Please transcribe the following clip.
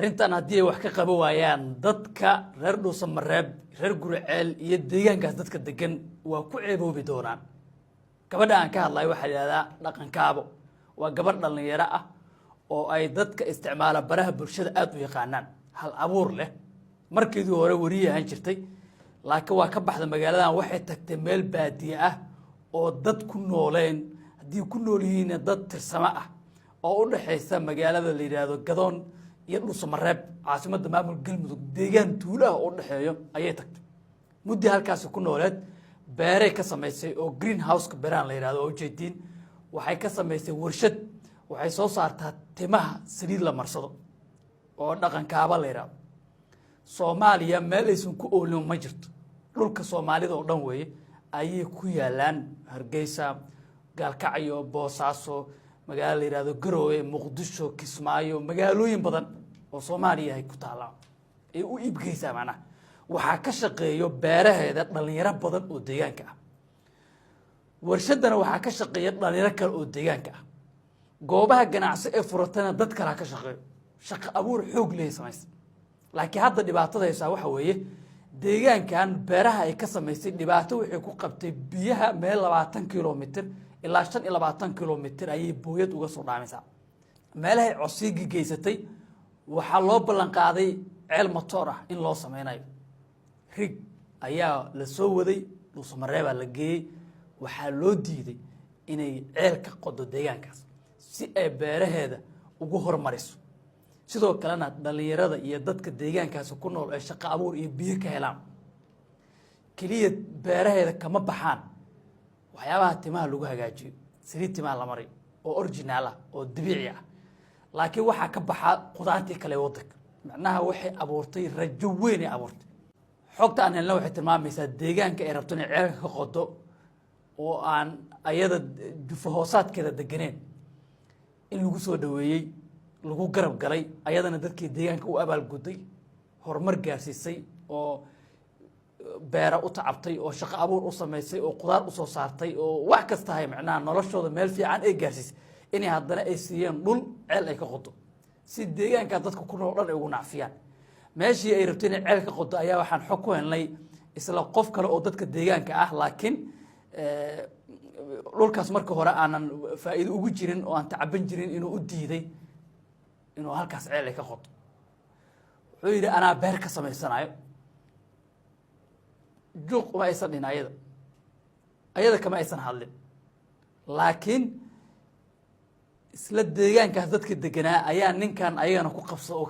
arrintan haddii ay wax ka qaban waayaan dadka reer Dhuusamareeb reer Gurceel iyo deegaankaas dadka degan waa ku ceeboobi doonaan. Gabadha aan ka hadlayo waxa la yiraahdaa dhaqankaabo waa gabar dhalinyaro ah oo ay dadka isticmaala baraha bulshada aad u yaqaanaan hal abuur leh markeedii hore wariyahan jirtay laakiin waa ka baxda magaaladan waxay tagtay meel baadiye ah oo dad ku nooleen haddii ku nool yihiin dad tirsama ah oo u dhaxaysa magaalada la yiraahdo Gadoon iyo Dhuusamareeb caasimadda maamul Galmudug deegaan tuulaha oo dhaxeeyo ayay tagtay muddo halkaas ku nooleed beeray ka samaysay oo greenhouse ka beeraan la yiraahdo oo jeedin waxay ka samaysay warshad waxay soo saartaa timaha saliid la marsado oo dhaqankaaba la yiraahdo Soomaaliya meel aysan ku oolin ma jirto dhulka Soomaalida oo dhan weeye ayay ku yaalaan Hargeysa Gaalkacyo Boosaaso magaalada la yiraahdo Garowe Muqdisho Kismaayo magaalooyin badan oo Soomaaliya ay ku taalaan ee u iibgeysa macna waxa ka shaqeeyo beeraheeda dhalinyaro badan oo deegaanka ah warshadana waxa ka shaqeeya dhalinyaro kale oo deegaanka ah goobaha ganacsi ee furatana dad kale ka shaqeeyo shaqo abuur xoog leh sameeyay laakiin hadda dhibaatada haysa waxa weeye deegaankan beeraha ay ka sameysay dhibaato wixii ku qabtay biyaha meel 20 kilomitir ilaa 25 kilomitir ayay booyad uga soo dhaamaysaa meelahay cosiga geysatay waxa loo ballan qaaday ceel motor ah in loo sameeyo rig ayaa la soo waday Dhuusamareeb la geeyay waxa loo diiday inay ceel ka qodo deegaankaas si ay beeraheeda ugu hormariso sidoo kalena dhalinyarada iyo dadka deegaankaas ku nool ay shaqo abuur iyo biyo ka helaan kaliya beeraheeda kama baxaan waxyaabaha timaha lagu hagaajiyo saliid timaha la maray oo original ah oo dabiici ah laakiin waxa ka baxa qudaartii kale wadanka macnaha waxay abuurtay rajo weyn ee abuurtay xogta aan helno waxay tilmaamaysaa deegaanka ay rabto inay ceelka ka qodo oo aan ayada dufo hoosaadkeeda deganeen in lagu soo dhaweeyay lagu garab galay ayadana dadkii deegaanka u abaal guday horumar gaarsiisay oo beera u tacabtay oo shaqo abuur u sameysay oo qudaar u soo saartay oo wax kasta hay macnaha noloshooda meel fiican ay gaarsiisay in haddana ay siiyeen dhul ceel ay ka qodo si deegaanka dadka ku nool dhan ay ugu nacfiyaan meeshii ay rabteen ceel ka qodo ayaa waxaan xog ku helnay isla qof kale oo dadka deegaanka ah laakiin dhulkaas marka hore aanan faa'iido ugu jirin oo aan tacaban jirin inuu u diiday inuu halkaas ceel ay ka qodo wuxuu yiri ana beer ka sameysanayo juuq uma aysan dhinayada ayada kama aysan hadlin laakiin isla deegaankaas dadka deganaa ayaa ninkan ayagana ku qabso oo